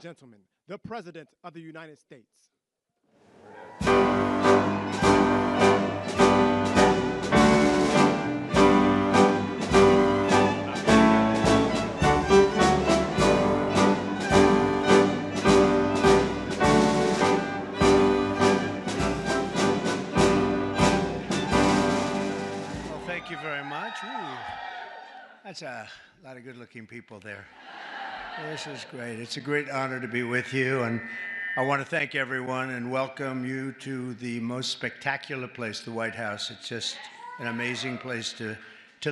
gentlemen, the President of the United States. Thank you very much. Ooh, that's a lot of good-looking people there. This is great. It's a great honor to be with you, and I want to thank everyone and welcome you to the most spectacular place, the White House. It's just an amazing place to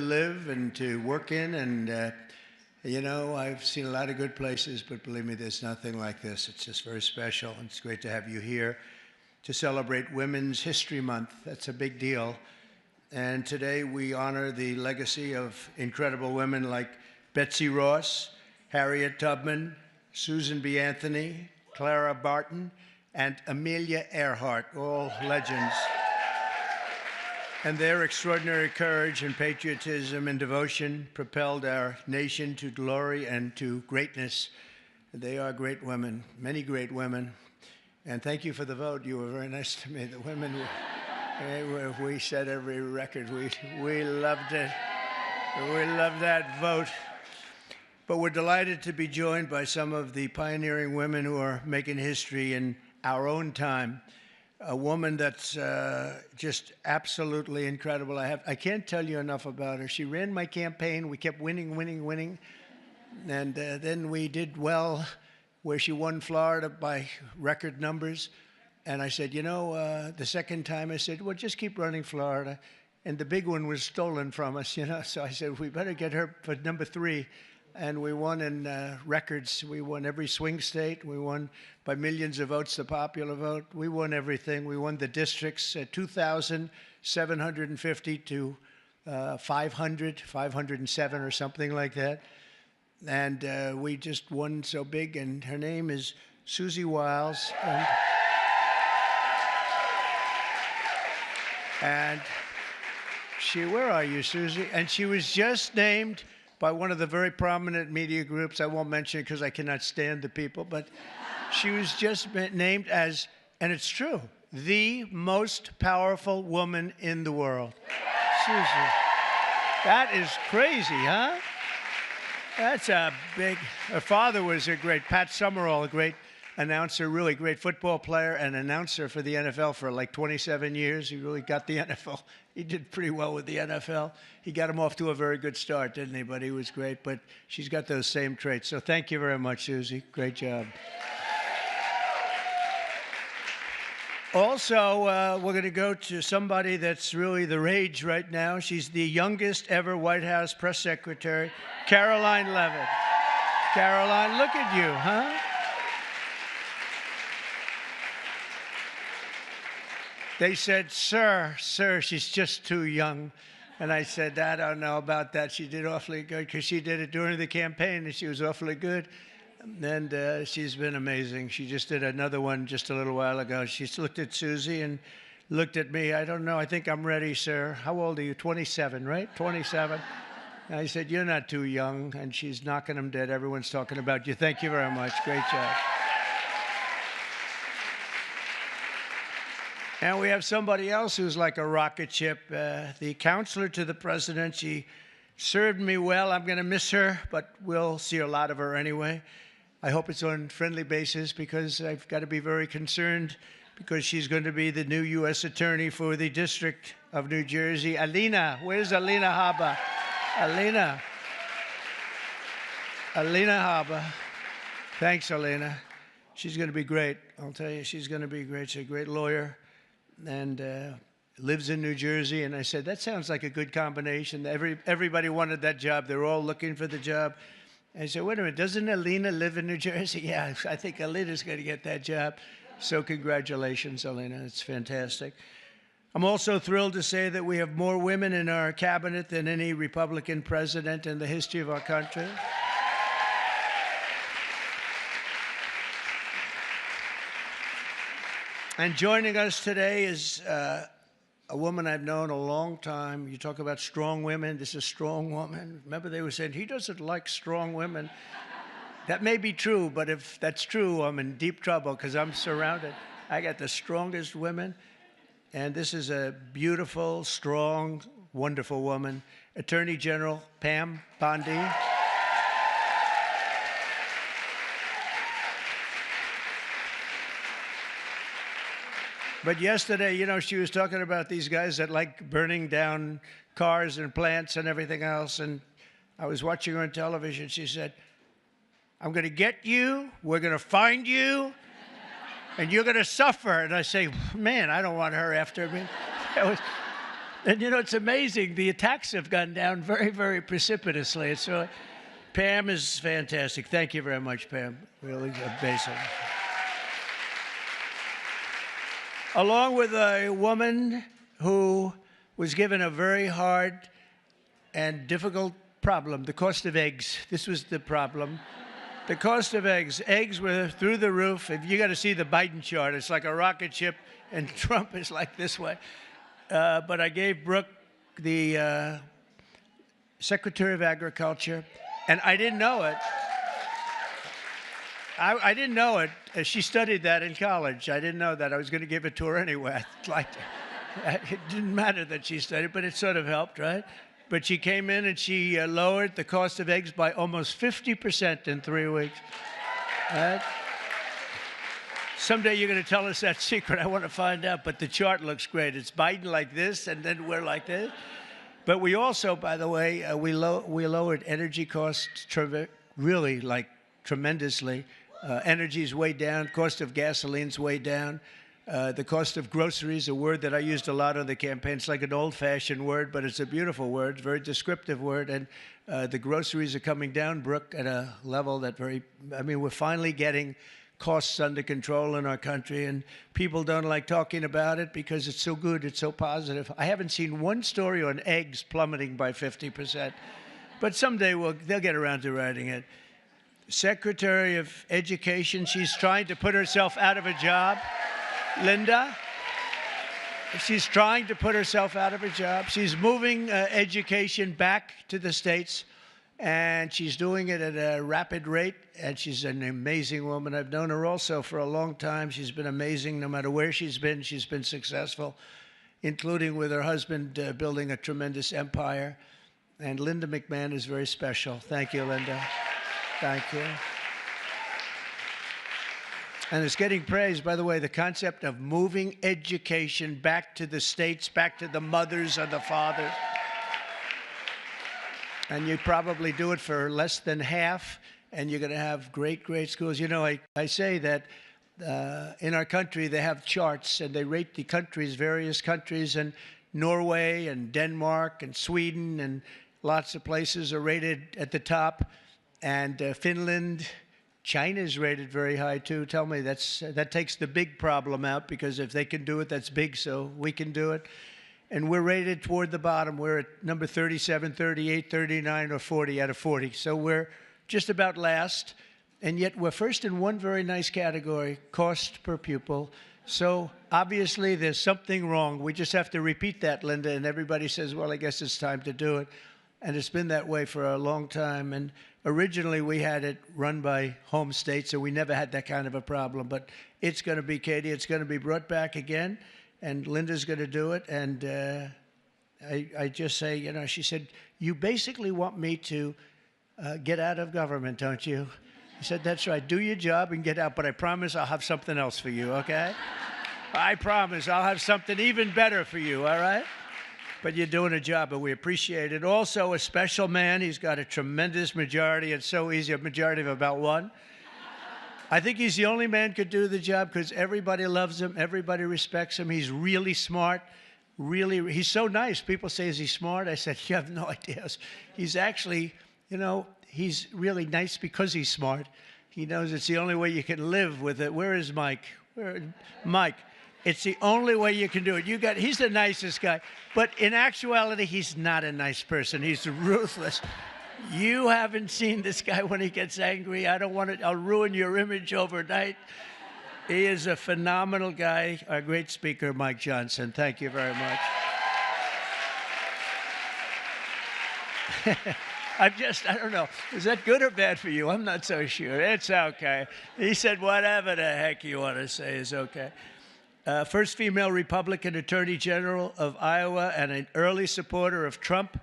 live and to work in, and you know, I've seen a lot of good places, but believe me, there's nothing like this. It's just very special, and it's great to have you here to celebrate Women's History Month. That's a big deal. And today we honor the legacy of incredible women like Betsy Ross, Harriet Tubman, Susan B. Anthony, Clara Barton, and Amelia Earhart, all legends. And their extraordinary courage and patriotism and devotion propelled our nation to glory and to greatness. They are great women, many great women. And thank you for the vote. You were very nice to me. The women were... We set every record. We loved it. We loved that vote. But we're delighted to be joined by some of the pioneering women who are making history in our own time. A woman that's just absolutely incredible. I can't tell you enough about her. She ran my campaign. We kept winning. And then we did well, where she won Florida by record numbers. And I said, you know, the second time I said, well, just keep running Florida. And the big one was stolen from us, you know. So I said, we better get her for number 3. And we won in records. We won every swing state. We won by millions of votes, the popular vote. We won everything. We won the districts, 2,750 to 507 or something like that. And we just won so big. And her name is Susie Wiles. And she, where are you, Susie? And she was just named by one of the very prominent media groups. I won't mention it because I cannot stand the people, but she was just named as, and it's true, the most powerful woman in the world. Susie, that is crazy, huh? That's a big, her father was a great, Pat Summerall, a great announcer, really great football player and announcer for the NFL for like 27 years. He really got the NFL. He did pretty well with the NFL. He got him off to a very good start, didn't he? But he was great. But she's got those same traits. So thank you very much, Susie. Great job. Also, we're going to go to somebody that's really the rage right now. She's the youngest ever White House press secretary, Caroline Levitt. Caroline, look at you, huh? They said, sir, she's just too young. And I said, I don't know about that. She did awfully good because she did it during the campaign and she was awfully good. And she's been amazing. She just did another one just a little while ago. She looked at Susie and looked at me. I don't know. I think I'm ready, sir. How old are you? 27, right? 27. And I said, you're not too young. And she's knocking them dead. Everyone's talking about you. Thank you very much. Great job. And we have somebody else who's like a rocket ship, the counselor to the president. She served me well. I'm going to miss her, but we'll see a lot of her anyway. I hope it's on a friendly basis because I've got to be very concerned because she's going to be the new U.S. Attorney for the District of New Jersey. Alina, where's Alina Habba? Alina Habba. Thanks, Alina. She's going to be great. I'll tell you, she's going to be great. She's a great lawyer. And lives in New Jersey. And I said, that sounds like a good combination. Everybody wanted that job. They're all looking for the job. I said, wait a minute, doesn't Alina live in New Jersey? Yeah, I think Alina's going to get that job. So congratulations, Alina. It's fantastic. I'm also thrilled to say that we have more women in our cabinet than any Republican president in the history of our country. And joining us today is a woman I've known a long time. You talk about strong women. This is a strong woman. Remember they were saying, he doesn't like strong women. That may be true, but if that's true, I'm in deep trouble because I'm surrounded. I got the strongest women, and this is a beautiful, strong, wonderful woman, Attorney General Pam Bondi. But yesterday, you know, she was talking about these guys that like burning down cars and plants and everything else. And I was watching her on television. She said, I'm going to get you. We're going to find you. And you're going to suffer. And I say, man, I don't want her after me. And, you know, it's amazing. The attacks have gone down very, very precipitously. So Pam is fantastic. Thank you very much, Pam. Really amazing. Along with a woman who was given a very hard and difficult problem, the cost of eggs. This was the problem. The cost of eggs. Eggs were through the roof. If you got to see the Biden chart, it's like a rocket ship, and Trump is like this way. But I gave Brooke the Secretary of Agriculture, and I didn't know it. I didn't know it. She studied that in college. I didn't know that. I was going to give it to her anyway. It didn't matter that she studied, but it sort of helped, right? But she came in and she lowered the cost of eggs by almost 50% in 3 weeks. Right? Someday you're going to tell us that secret. I want to find out. But the chart looks great. It's Biden like this, and then we're like this. But we also, by the way, we lowered energy costs really like tremendously. Energy's way down. Cost of gasoline's way down. The cost of groceries, a word that I used a lot on the campaign. It's like an old-fashioned word, but it's a beautiful word, very descriptive word. And the groceries are coming down, Brooke, at a level that we're finally getting costs under control in our country, and people don't like talking about it because it's so good, it's so positive. I haven't seen one story on eggs plummeting by 50%, but someday they'll get around to writing it. Secretary of Education, she's trying to put herself out of a job. Linda, she's trying to put herself out of a job. She's moving education back to the States, and she's doing it at a rapid rate, and she's an amazing woman. I've known her also for a long time. She's been amazing. No matter where she's been successful, including with her husband building a tremendous empire. And Linda McMahon is very special. Thank you, Linda. Thank you. And it's getting praised, by the way, the concept of moving education back to the States, back to the mothers and the fathers. And you probably do it for less than half, and you're going to have great, great schools. You know, I say that in our country they have charts, and they rate the countries, various countries, and Norway and Denmark and Sweden and lots of places are rated at the top. And Finland, China's rated very high too. Tell me, that takes the big problem out, because if they can do it, that's big, so we can do it. And we're rated toward the bottom. We're at number 37, 38, 39, or 40 out of 40. So we're just about last. And yet we're first in one very nice category, cost per pupil. So obviously there's something wrong. We just have to repeat that, Linda, and everybody says, well, I guess it's time to do it. And it's been that way for a long time. And originally we had it run by home state, so we never had that kind of a problem. But it's going to be, Katie, it's going to be brought back again, and Linda's going to do it. And I just say, you know, she said, you basically want me to get out of government, don't you? I said, that's right. Do your job and get out, but I promise I'll have something else for you, okay? I promise I'll have something even better for you, all right? But you're doing a job, and we appreciate it. Also, a special man. He's got a tremendous majority. It's so easy, a majority of about one. I think he's the only man could do the job because everybody loves him. Everybody respects him. He's really smart. Really, he's so nice. People say, is he smart? I said, you have no idea. He's actually, you know, he's really nice because he's smart. He knows it's the only way you can live with it. Where is Mike? Mike. It's the only way you can do it. He's the nicest guy. But in actuality, he's not a nice person. He's ruthless. You haven't seen this guy when he gets angry. I'll ruin your image overnight. He is a phenomenal guy. Our great speaker, Mike Johnson. Thank you very much. I don't know. Is that good or bad for you? I'm not so sure. It's okay. He said whatever the heck you want to say is okay. First female Republican Attorney General of Iowa and an early supporter of Trump.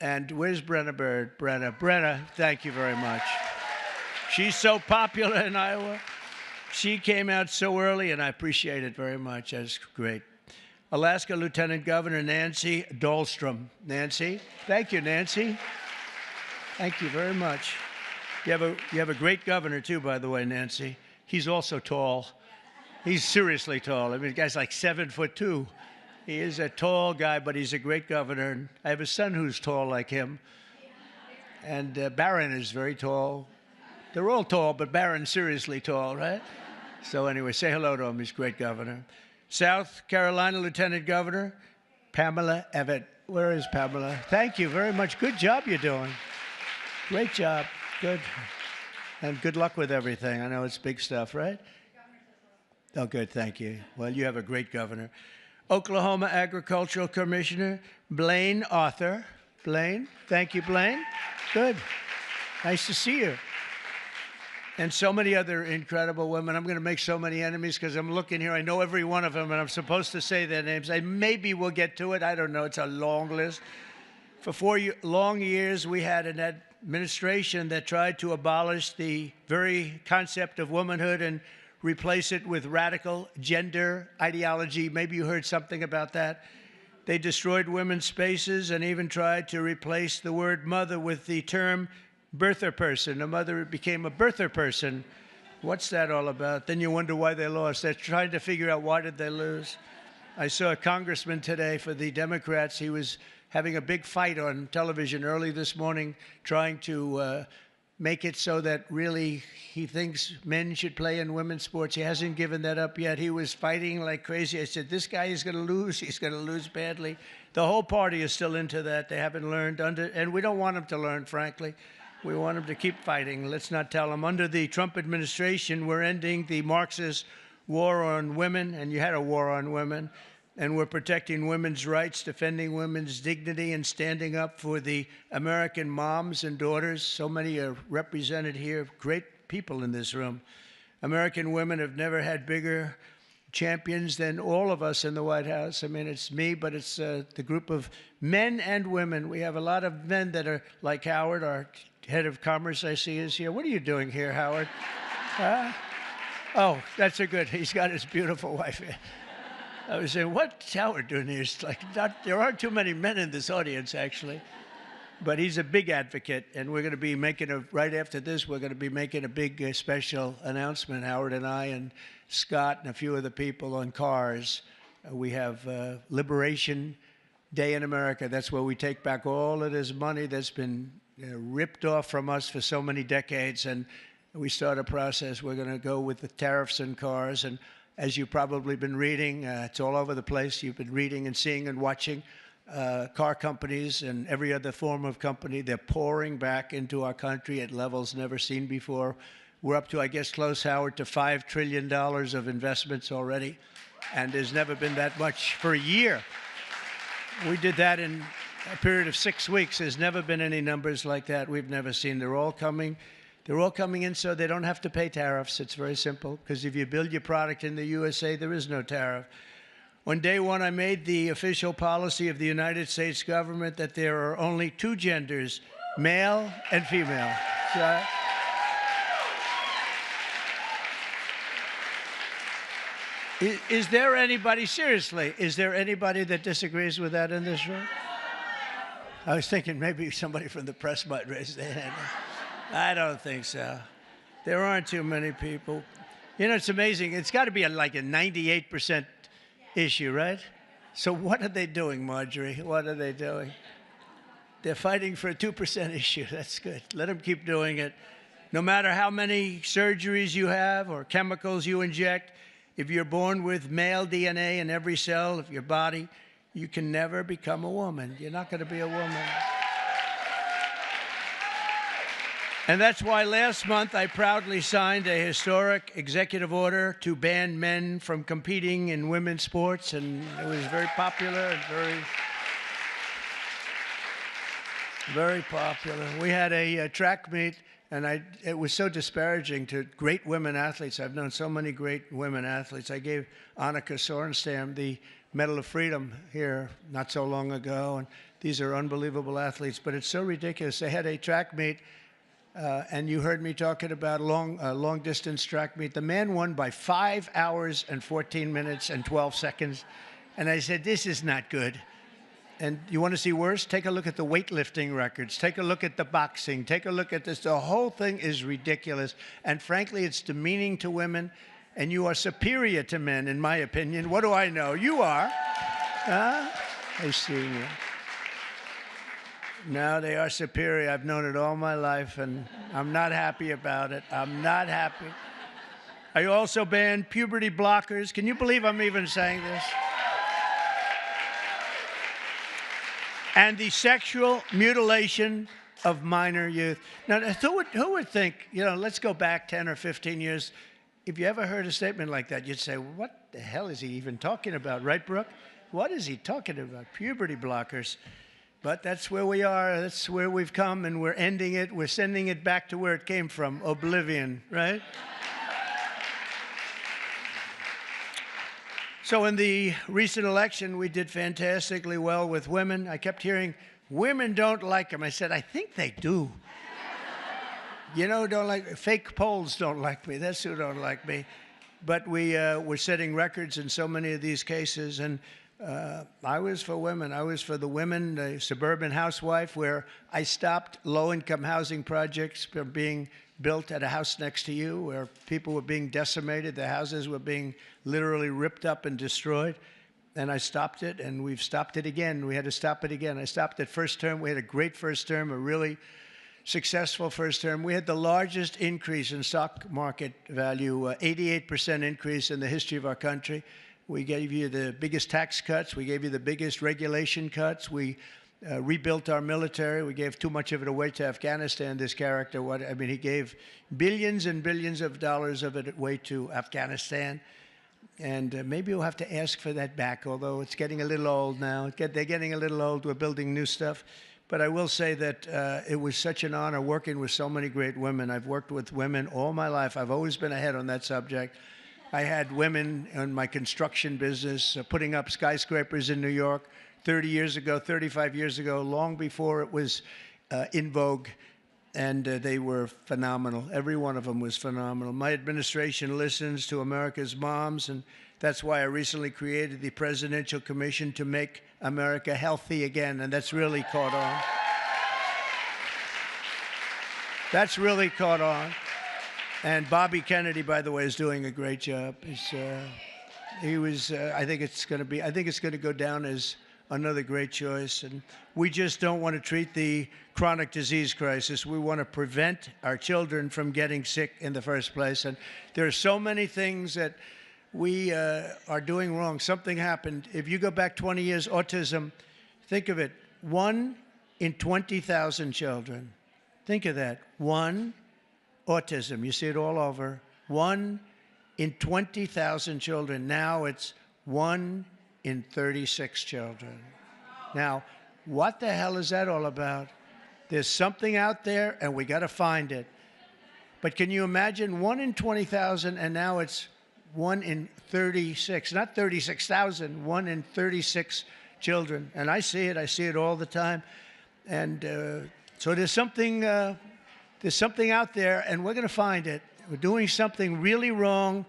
And where's Brenna Bird? Brenna, thank you very much. She's so popular in Iowa. She came out so early, and I appreciate it very much. That's great. Alaska Lieutenant Governor Nancy Dahlstrom. Nancy, thank you, Nancy. Thank you very much. You have a great governor, too, by the way, Nancy. He's also tall. He's seriously tall. I mean, the guy's like 7'2". He is a tall guy, but he's a great governor. I have a son who's tall like him. And Barron is very tall. They're all tall, but Barron's seriously tall, right? So anyway, say hello to him. He's a great governor. South Carolina Lieutenant Governor Pamela Evett. Where is Pamela? Thank you very much. Good job you're doing. Great job. Good. And good luck with everything. I know it's big stuff, right? Oh, good. Thank you. Well, you have a great governor. Oklahoma Agricultural Commissioner Blaine Arthur. Blaine. Thank you, Blaine. Good. Nice to see you. And so many other incredible women. I'm going to make so many enemies because I'm looking here. I know every one of them, and I'm supposed to say their names. Maybe we'll get to it. I don't know. It's a long list. For 4 long years, we had an administration that tried to abolish the very concept of womanhood and replace it with radical gender ideology. Maybe you heard something about that. They destroyed women's spaces and even tried to replace the word mother with the term birther person. A mother became a birther person. What's that all about? Then you wonder why they lost. They're trying to figure out why did they lose. I saw a congressman today for the Democrats. He was having a big fight on television early this morning, trying to make it so that really he thinks men should play in women's sports. He hasn't given that up yet. He was fighting like crazy. I said, this guy is going to lose. He's going to lose badly. The whole party is still into that. They haven't learned and we don't want them to learn, frankly. We want them to keep fighting. Let's not tell them. Under the Trump administration, we're ending the Marxist war on women, and you had a war on women, and we're protecting women's rights, defending women's dignity, and standing up for the American moms and daughters. So many are represented here, great people in this room. American women have never had bigger champions than all of us in the White House. I mean, it's me, but it's the group of men and women. We have a lot of men that are like Howard, our head of commerce, I see is here. What are you doing here, Howard? Oh, that's a good. He's got his beautiful wife here. I was saying, what's Howard doing here? It's like there aren't too many men in this audience, actually. But he's a big advocate, and we're going to be making right after this, we're going to be making a big special announcement, Howard and I and Scott and a few other people on cars. We have Liberation Day in America. That's where we take back all of this money that's been ripped off from us for so many decades, and we start a process. We're going to go with the tariffs on cars, and as you've probably been reading, it's all over the place. You've been reading and seeing and watching car companies and every other form of company. They're pouring back into our country at levels never seen before. We're up to, I guess, close, Howard, to $5 trillion of investments already, and there's never been that much for a year. We did that in a period of 6 weeks. There's never been any numbers like that. We've never seen. They're all coming. They're all coming in so they don't have to pay tariffs. It's very simple, because if you build your product in the USA, there is no tariff. On day one, I made the official policy of the United States government that there are only two genders, male and female. So, is there anybody, seriously, is there anybody that disagrees with that in this room? I was thinking maybe somebody from the press might raise their hand. I don't think so. There aren't too many people. You know, it's amazing. It's got to be like a 98% issue, right? So what are they doing, Marjorie? What are they doing? They're fighting for a 2% issue. That's good. Let them keep doing it. No matter how many surgeries you have or chemicals you inject, if you're born with male DNA in every cell of your body, you can never become a woman. You're not going to be a woman. And that's why last month I proudly signed a historic executive order to ban men from competing in women's sports, and it was very popular and Very popular. We had a track meet, and it was so disparaging to great women athletes. I've known so many great women athletes. I gave Annika Sorenstam the Medal of Freedom here not so long ago, and these are unbelievable athletes, but it's so ridiculous. They had a track meet, and you heard me talking about long-distance track meet. The man won by 5 hours and 14 minutes and 12 seconds, and I said, this is not good. And you want to see worse? Take a look at the weightlifting records. Take a look at the boxing. Take a look at this. The whole thing is ridiculous. And frankly, it's demeaning to women. And you are superior to men, in my opinion. What do I know? You are. I see you. No, they are superior. I've known it all my life, and I'm not happy about it. I'm not happy. I also banned puberty blockers. Can you believe I'm even saying this? And the sexual mutilation of minor youth. Now, who would think, let's go back 10 or 15 years. If you ever heard a statement like that, you'd say, what the hell is he even talking about, right, Brooke? What is he talking about? Puberty blockers. But that's where we are. That's where we've come, and we're ending it. We're sending it back to where it came from, oblivion, right? So in the recent election, we did fantastically well with women. I kept hearing, women don't like them. I said, I think they do. Don't like, fake polls don't like me. That's who don't like me. But we're setting records in so many of these cases. And I was for women. I was for the women, the suburban housewife, where I stopped low-income housing projects from being built at a house next to you, where people were being decimated. The houses were being literally ripped up and destroyed. And I stopped it, and we've stopped it again. We had to stop it again. I stopped it first term. We had a great first term, a really successful first term. We had the largest increase in stock market value, 88% increase in the history of our country. We gave you the biggest tax cuts. We gave you the biggest regulation cuts. We rebuilt our military. We gave too much of it away to Afghanistan, this character. He gave billions and billions of dollars of it away to Afghanistan. And maybe we'll have to ask for that back, although it's getting a little old now. They're getting a little old. We're building new stuff. But I will say that it was such an honor working with so many great women. I've worked with women all my life. I've always been ahead on that subject. I had women in my construction business putting up skyscrapers in New York 30 years ago, 35 years ago, long before it was in vogue. And they were phenomenal. Every one of them was phenomenal. My administration listens to America's moms, and that's why I recently created the Presidential Commission to make America healthy again, and that's really caught on. That's really caught on. And Bobby Kennedy, by the way, is doing a great job. He was. I think it's going to go down as another great choice. And we just don't want to treat the chronic disease crisis. We want to prevent our children from getting sick in the first place. And there are so many things that we are doing wrong. Something happened. If you go back 20 years, autism, think of it, 1 in 20,000 children. Think of that. 1, autism. You see it all over. 1 in 20,000 children. Now it's 1 in 36 children. Now, what the hell is that all about? There's something out there, and we got to find it. But can you imagine 1 in 20,000, and now it's 1 in 36, not 36,000, 1 in 36 children. And I see it all the time. And so there's something out there, and we're going to find it. We're doing something really wrong,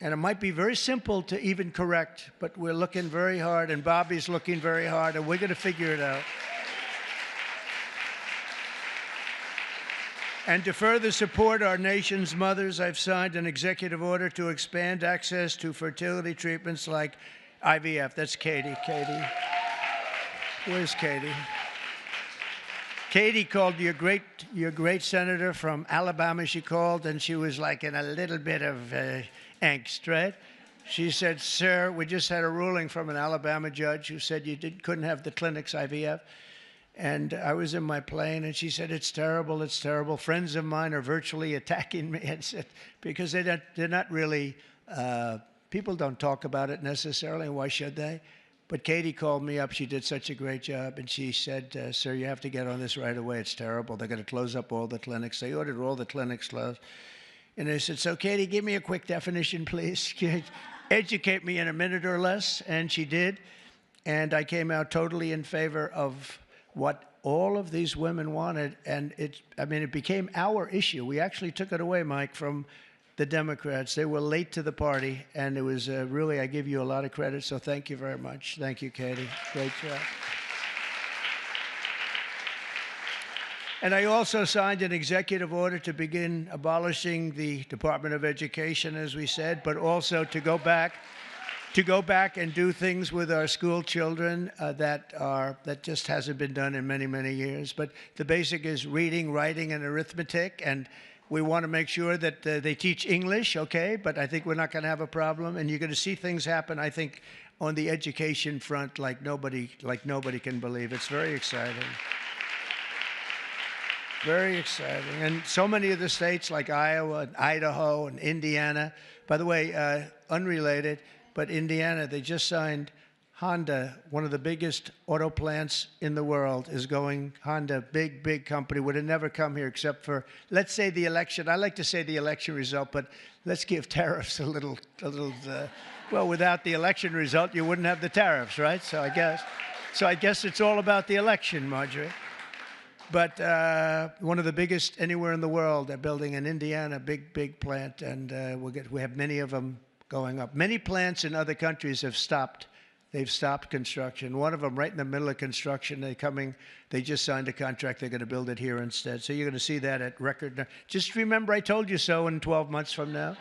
and it might be very simple to even correct, but we're looking very hard, and Bobby's looking very hard, and we're going to figure it out. And to further support our nation's mothers, I've signed an executive order to expand access to fertility treatments like IVF. That's Katie. Katie. Where's Katie? Katie called your great senator from Alabama. She called, and she was like in a little bit of angst, right? She said, sir, we just had a ruling from an Alabama judge who said you couldn't have the clinics IVF. And I was in my plane, and she said, it's terrible, it's terrible. Friends of mine are virtually attacking me, and said, because they're not really, people don't talk about it necessarily, why should they? But Katie called me up. She did such a great job. And she said, sir, you have to get on this right away. It's terrible. They're going to close up all the clinics. They ordered all the clinics closed. And I said, so Katie, give me a quick definition, please. Educate me in a minute or less. And she did. And I came out totally in favor of what all of these women wanted. And it became our issue. We actually took it away, Mike, from the Democrats. They were late to the party, and it was really, I give you a lot of credit, so thank you very much. Thank you, Katie. Great job. And I also signed an executive order to begin abolishing the Department of Education, as we said, but also to go back and do things with our school children that just hasn't been done in many, many years. But the basic is reading, writing, and arithmetic, and we want to make sure that they teach English, okay? But I think we're not going to have a problem. And you're going to see things happen, I think, on the education front like nobody can believe. It's very exciting. Very exciting. And so many of the states like Iowa and Idaho and Indiana, by the way, unrelated, but Indiana, they just signed Honda, one of the biggest auto plants in the world, is going. Honda, big company, would have never come here except for, let's say, the election. I like to say the election result, but let's give tariffs a little. Well, without the election result, you wouldn't have the tariffs, right? So I guess it's all about the election, Marjorie. But one of the biggest anywhere in the world. They're building in Indiana, big plant, and we have many of them going up. Many plants in other countries have stopped. They've stopped construction. One of them, right in the middle of construction, they just signed a contract. They're going to build it here instead. So you're going to see that at record. Just remember, I told you so in 12 months from now.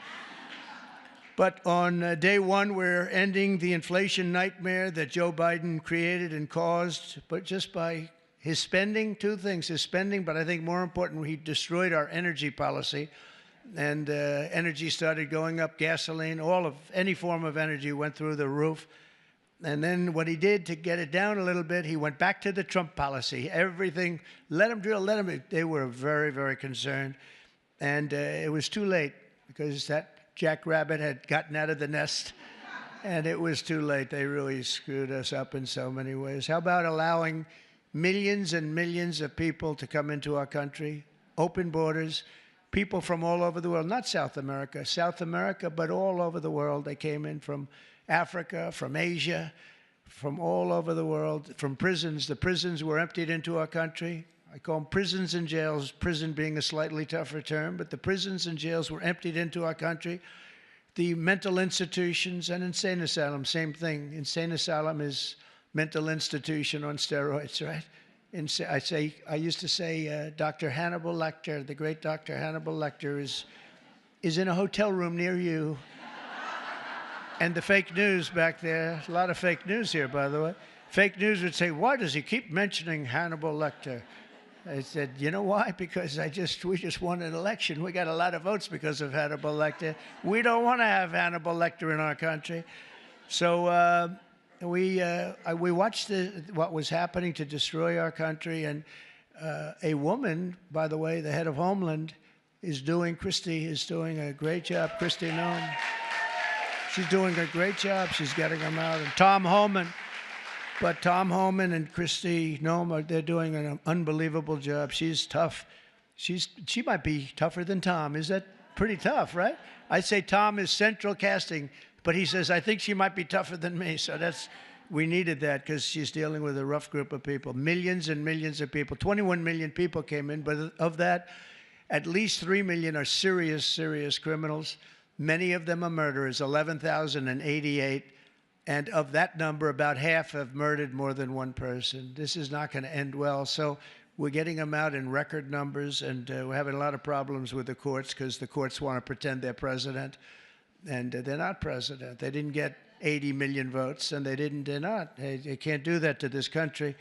But on day one, we're ending the inflation nightmare that Joe Biden created and caused, but just by his spending. Two things, his spending, but I think more important, he destroyed our energy policy. And energy started going up, gasoline, any form of energy went through the roof. And then what he did to get it down a little bit, he went back to the Trump policy. Everything, let him drill, let him. They were very, very concerned. And it was too late because that jackrabbit had gotten out of the nest. And it was too late. They really screwed us up in so many ways. How about allowing millions and millions of people to come into our country, open borders, people from all over the world, not South America, but all over the world. They came in from Africa, from Asia, from all over the world, from prisons. The prisons were emptied into our country. I call them prisons and jails, prison being a slightly tougher term, but the prisons and jails were emptied into our country. The mental institutions and insane asylum, same thing. Insane asylum is mental institution on steroids, right? I used to say Dr. Hannibal Lecter, the great Dr. Hannibal Lecter is in a hotel room near you. And the fake news back there, a lot of fake news here, by the way. Fake news would say, why does he keep mentioning Hannibal Lecter? I said, you know why? Because we just won an election. We got a lot of votes because of Hannibal Lecter. We don't want to have Hannibal Lecter in our country. So we watched what was happening to destroy our country. And a woman, by the way, the head of Homeland, Christie is doing a great job. Kristi Noem. She's doing a great job. She's getting them out. And Tom Homan and Kristi Noem, they're doing an unbelievable job. She's tough. She might be tougher than Tom. Is that pretty tough, right? I say Tom is central casting, but he says, I think she might be tougher than me. So we needed that because she's dealing with a rough group of people. Millions and millions of people. 21 million people came in, but of that, at least 3 million are serious criminals. Many of them are murderers, 11,088. And of that number, about half have murdered more than one person. This is not going to end well. So we're getting them out in record numbers, and we're having a lot of problems with the courts because the courts want to pretend they're president. And they're not president. They didn't get 80 million votes, and they're not. They can't do that to this country.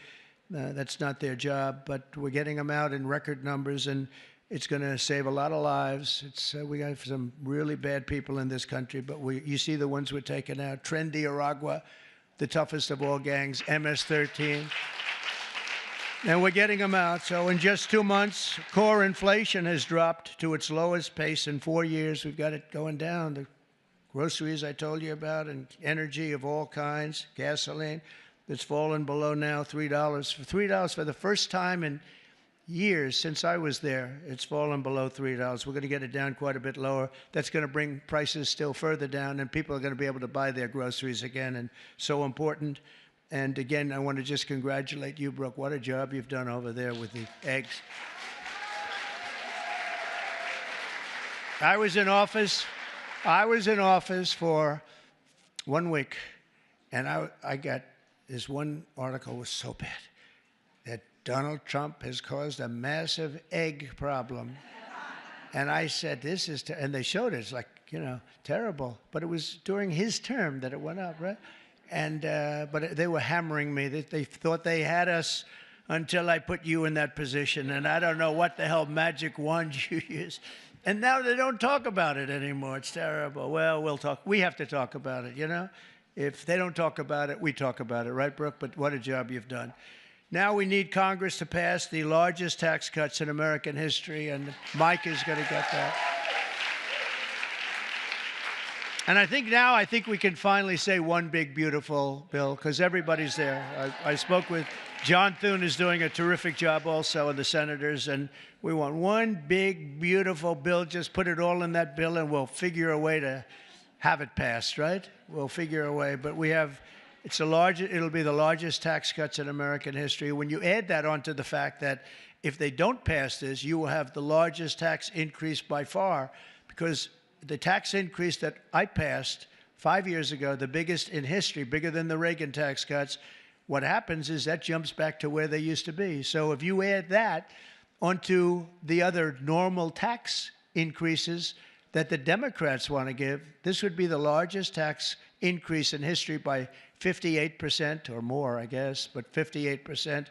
That's not their job. But we're getting them out in record numbers, and it's going to save a lot of lives. We got some really bad people in this country, but you see the ones we're taking out. Trendy Aragua, the toughest of all gangs, MS-13. And we're getting them out. So in just 2 months, core inflation has dropped to its lowest pace in 4 years. We've got it going down. The groceries I told you about, and energy of all kinds, gasoline, that's fallen below now $3. For $3 for the first time in years since I was there, it's fallen below $3. We're going to get it down quite a bit lower. That's going to bring prices still further down, and people are going to be able to buy their groceries again, and so important. And again, I want to just congratulate you, Brooke. What a job you've done over there with the eggs. I was in office for 1 week, and I got this one article was so bad that Donald Trump has caused a massive egg problem. And I said, this is, and they showed it, it's like, you know, terrible. But it was during his term that it went up, right? And, but they were hammering me. They thought they had us until I put you in that position. And I don't know what the hell magic wand you use. And now they don't talk about it anymore. It's terrible. Well, we'll talk. We have to talk about it, you know? If they don't talk about it, we talk about it, right, Brooke? But what a job you've done. Now we need Congress to pass the largest tax cuts in American history, and Mike is going to get that. And I think we can finally say one big, beautiful bill, because everybody's there. I spoke with John Thune, is doing a terrific job also, and the senators, and we want one big, beautiful bill. Just put it all in that bill, and we'll figure a way to have it passed, right? We'll figure a way. But we have, it'll be the largest tax cuts in American history. When you add that onto the fact that if they don't pass this, you will have the largest tax increase by far, because the tax increase that I passed 5 years ago, the biggest in history, bigger than the Reagan tax cuts, what happens is that jumps back to where they used to be. So if you add that onto the other normal tax increases that the Democrats want to give, this would be the largest tax increase in history by 58% or more, I guess, but 58%.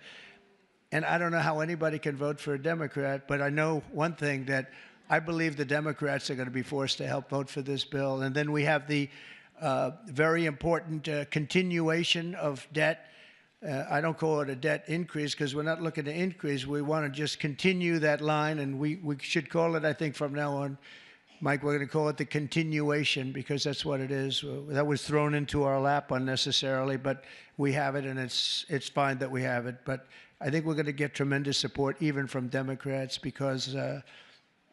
And I don't know how anybody can vote for a Democrat, but I know one thing, that I believe the Democrats are going to be forced to help vote for this bill. And then we have the very important continuation of debt. I don't call it a debt increase, because we're not looking to increase. We want to just continue that line, and we should call it, I think, from now on, Mike, we're going to call it the continuation, because that's what it is. That was thrown into our lap unnecessarily, but we have it, and it's fine that we have it. But I think we're going to get tremendous support even from Democrats, because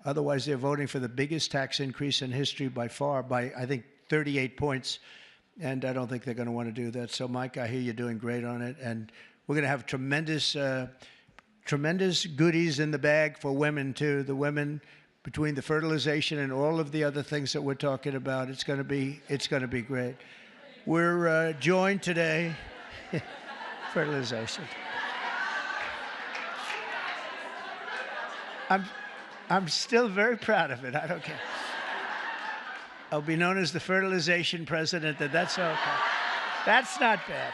otherwise they're voting for the biggest tax increase in history by far, by, I think, 38 points. And I don't think they're going to want to do that. So, Mike, I hear you're doing great on it. And we're going to have tremendous goodies in the bag for women, too. The women, between the fertilization and all of the other things that we're talking about, it's going to be great. We're joined today, fertilization. I'm still very proud of it. I don't care. I'll be known as the fertilization president, and that's okay. That's not bad.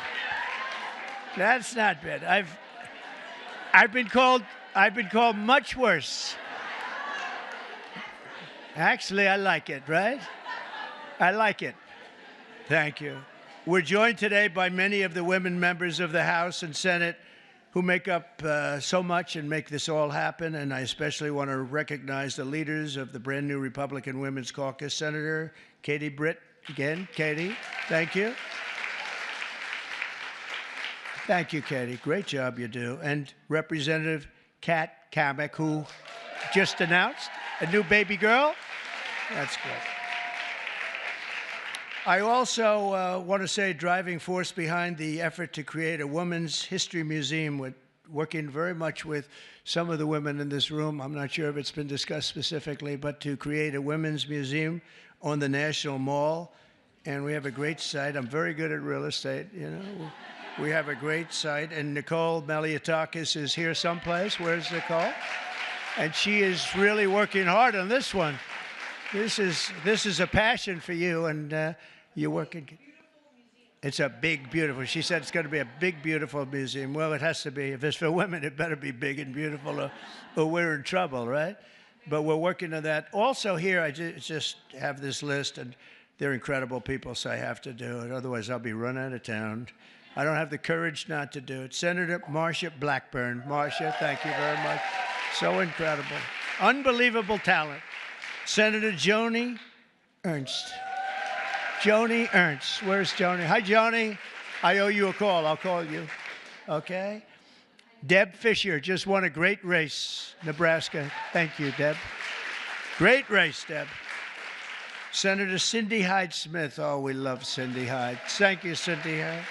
That's not bad. I've been called much worse. Actually, I like it, right? I like it. Thank you. We're joined today by many of the women members of the House and Senate who make up so much and make this all happen. And I especially want to recognize the leaders of the brand new Republican Women's Caucus, Senator Katie Britt. Again, Katie, thank you. Thank you, Katie. Great job you do. And Representative Kat Kamek, who just announced a new baby girl. That's good. I also want to say driving force behind the effort to create a Women's History Museum, working very much with some of the women in this room. I'm not sure if it's been discussed specifically, but to create a women's museum on the National Mall. And we have a great site. I'm very good at real estate, you know. We have a great site. And Nicole Maliotakis is here someplace. Where's Nicole? And she is really working hard on this one. This is a passion for you, and you're working. It's a big, beautiful. She said it's going to be a big, beautiful museum. Well, it has to be. If it's for women, it better be big and beautiful, or we're in trouble, right? But we're working on that. Also here, I just have this list, and they're incredible people, so I have to do it. Otherwise, I'll be run out of town. I don't have the courage not to do it. Senator Marsha Blackburn. Marsha, thank you very much. So incredible. Unbelievable talent. Senator Joni Ernst. Joni Ernst. Where's Joni? Hi, Joni. I owe you a call. I'll call you. Okay. Deb Fisher just won a great race, Nebraska. Thank you, Deb. Great race, Deb. Senator Cindy Hyde-Smith. Oh, we love Cindy Hyde. Thank you, Cindy Hyde.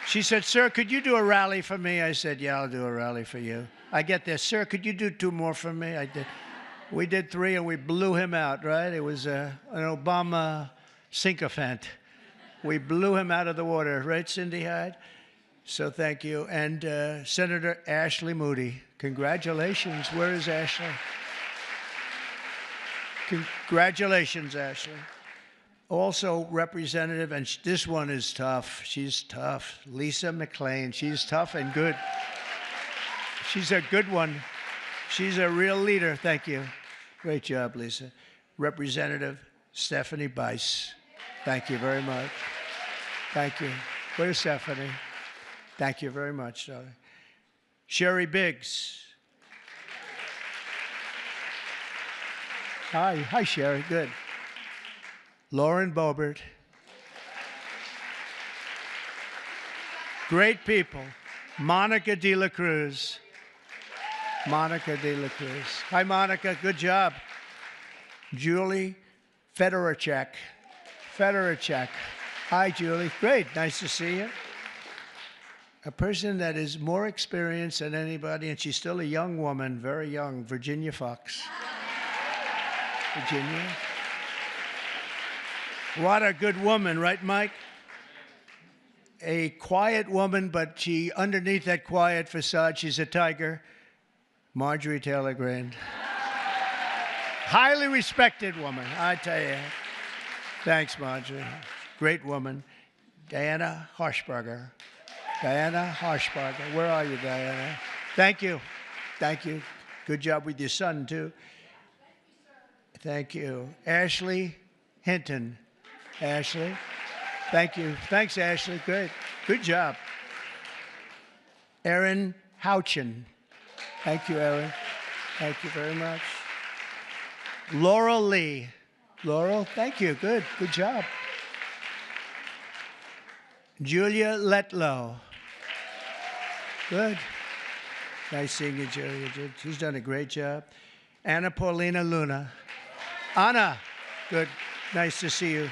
She said, sir, could you do a rally for me? I said, yeah, I'll do a rally for you. I get this. Sir, could you do 2 more for me? I did. We did 3, and we blew him out, right? It was an Obama sycophant. We blew him out of the water, right, Cindy Hyde? So thank you. And Senator Ashley Moody. Congratulations. Where is Ashley? Congratulations, Ashley. Also, Representative, and this one is tough. She's tough. Lisa McClain. She's tough and good. She's a good one. She's a real leader. Thank you. Great job, Lisa. Representative Stephanie Bice. Thank you very much. Thank you. Where's Stephanie? Thank you very much, darling. Sherry Biggs. Hi. Hi, Sherry. Good. Lauren Boebert. Great people. Monica De La Cruz. Monica De La Cruz. Hi, Monica. Good job. Julie Fedorchak. Fedorchak. Hi, Julie. Great. Nice to see you. A person that is more experienced than anybody, and she's still a young woman, very young, Virginia Fox. Virginia. What a good woman, right, Mike? A quiet woman, but she, underneath that quiet facade, she's a tiger. Marjorie Taylor Greene. Highly respected woman, I tell you. Thanks, Marjorie. Great woman. Diana Harshbarger. Diana Harshbarger. Where are you, Diana? Thank you. Thank you. Good job with your son, too. Thank you. Ashley Hinton. Ashley. Thank you. Thanks, Ashley. Good. Good job. Erin Houchin. Thank you, Erin. Thank you very much. Laurel Lee. Laurel, thank you. Good. Good job. Julia Letlow. Good. Nice seeing you, Julia. She's done a great job. Anna Paulina Luna. Anna. Good. Nice to see you.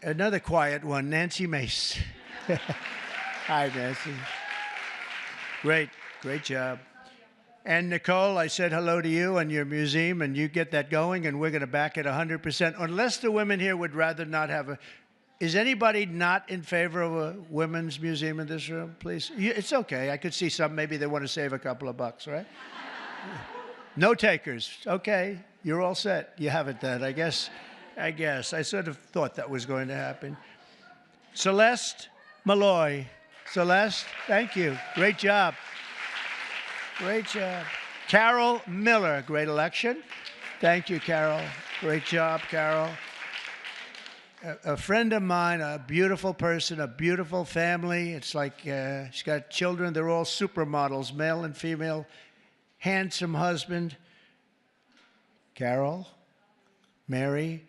Another quiet one, Nancy Mace. Hi, Nancy. Great. Great job. And Nicole, I said hello to you and your museum, and you get that going, and we're going to back it 100%. Unless the women here would rather not have a... Is anybody not in favor of a women's museum in this room, please? It's okay. I could see some. Maybe they want to save a couple of bucks, right? No takers. Okay. You're all set. You have it then, I guess. I sort of thought that was going to happen. Celeste Malloy. Celeste, thank you. Great job. Great job. Carol Miller, great election. Thank you, Carol. Great job, Carol. A friend of mine, a beautiful person, a beautiful family. It's like she's got children. They're all supermodels, male and female. Handsome husband. Carol, Mary,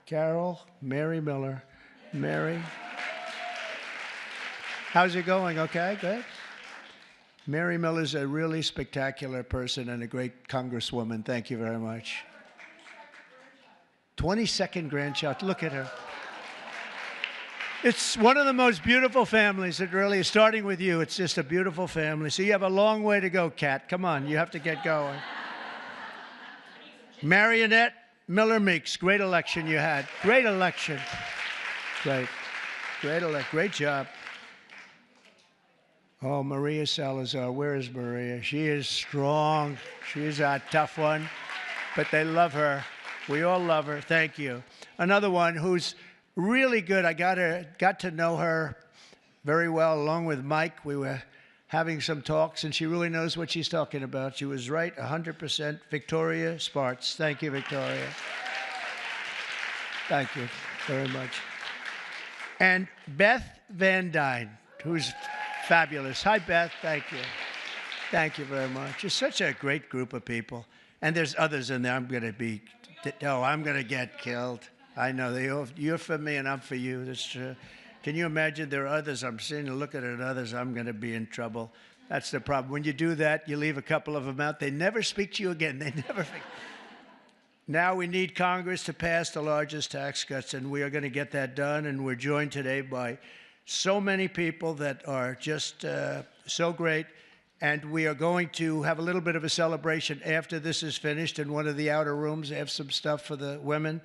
Carol, Mary Miller. Mary. How's it going? Okay, good. Mary Miller's a really spectacular person and a great congresswoman. Thank you very much. 22nd grandchild. Look at her. It's one of the most beautiful families. It really is. Starting with you, it's just a beautiful family. So you have a long way to go, Kat. Come on, you have to get going. Marionette Miller Meeks. Great election you had. Great election. Great. Great job. Oh, Maria Salazar. Where is Maria? She is strong. She is a tough one. But they love her. We all love her. Thank you. Another one who's really good. I got to know her very well along with Mike. We were having some talks, and she really knows what she's talking about. She was right 100%. Victoria Spartz. Thank you, Victoria. Thank you very much. And Beth Van Dyne, who's fabulous. Hi, Beth. Thank you. Thank you very much. It's such a great group of people. And there's others in there. I'm going to get killed. I know. You're for me and I'm for you. That's true. Can you imagine there are others? I'm sitting and looking at others. I'm going to be in trouble. That's the problem. When you do that, you leave a couple of them out. They never speak to you again. They never speak. Now we need Congress to pass the largest tax cuts, and we are going to get that done. And we're joined today by so many people that are just so great. And we are going to have a little bit of a celebration after this is finished in one of the outer rooms. They have some stuff for the women.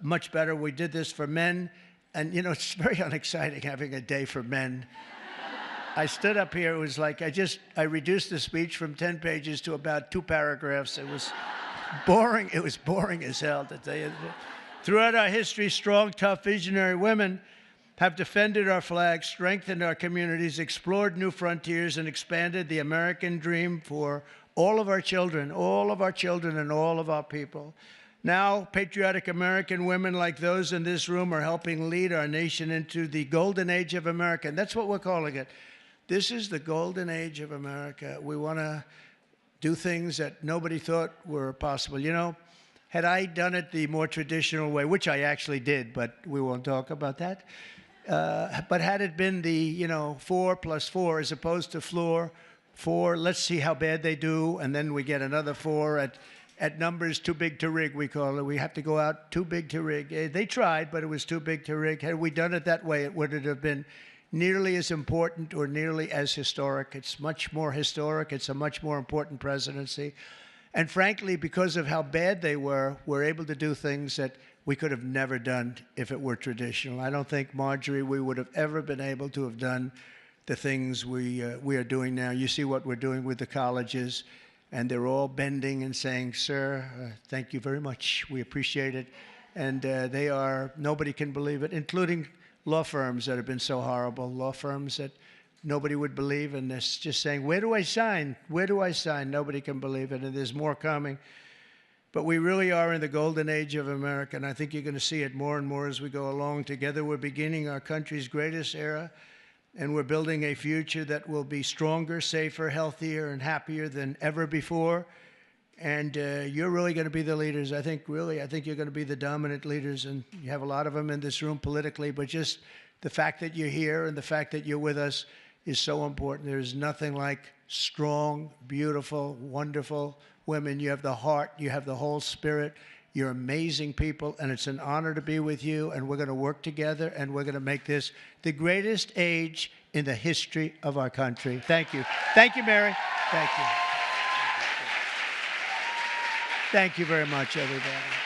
Much better. We did this for men. And, you know, it's very unexciting having a day for men. I stood up here. It was like I reduced the speech from 10 pages to about 2 paragraphs. It was boring. It was boring as hell, to tell you. Throughout our history, strong, tough, visionary women have defended our flag, strengthened our communities, explored new frontiers, and expanded the American dream for all of our children and all of our people. Now, patriotic American women like those in this room are helping lead our nation into the golden age of America. And that's what we're calling it. This is the golden age of America. We want to do things that nobody thought were possible. You know, had I done it the more traditional way, which I actually did, but we won't talk about that. But had it been the, 4 + 4 as opposed to floor 4, let's see how bad they do, and then we get another 4 at numbers too big to rig, we call it. We have to go out too big to rig. They tried, but it was too big to rig. Had we done it that way, it wouldn't have been nearly as important or nearly as historic. It's much more historic. It's a much more important presidency. And frankly, because of how bad they were, we're able to do things that we could have never done if it were traditional. I don't think, Marjorie, we would have ever been able to have done the things we are doing now. You see what we're doing with the colleges, and they're all bending and saying, sir, thank you very much. We appreciate it. And they are, nobody can believe it, including law firms that have been so horrible, law firms that nobody would believe, and they're just saying, where do I sign? Where do I sign? Nobody can believe it, and there's more coming. But we really are in the golden age of America, and I think you're going to see it more and more as we go along. Together, we're beginning our country's greatest era, and we're building a future that will be stronger, safer, healthier, and happier than ever before. And you're really going to be the leaders. I think you're going to be the dominant leaders, and you have a lot of them in this room politically, but just the fact that you're here and the fact that you're with us is so important. There's nothing like strong, beautiful, wonderful women. You have the heart, you have the whole spirit. You're amazing people, and it's an honor to be with you, and we're going to work together, and we're going to make this the greatest age in the history of our country. Thank you. Thank you, Mary. Thank you. Thank you very much, everybody.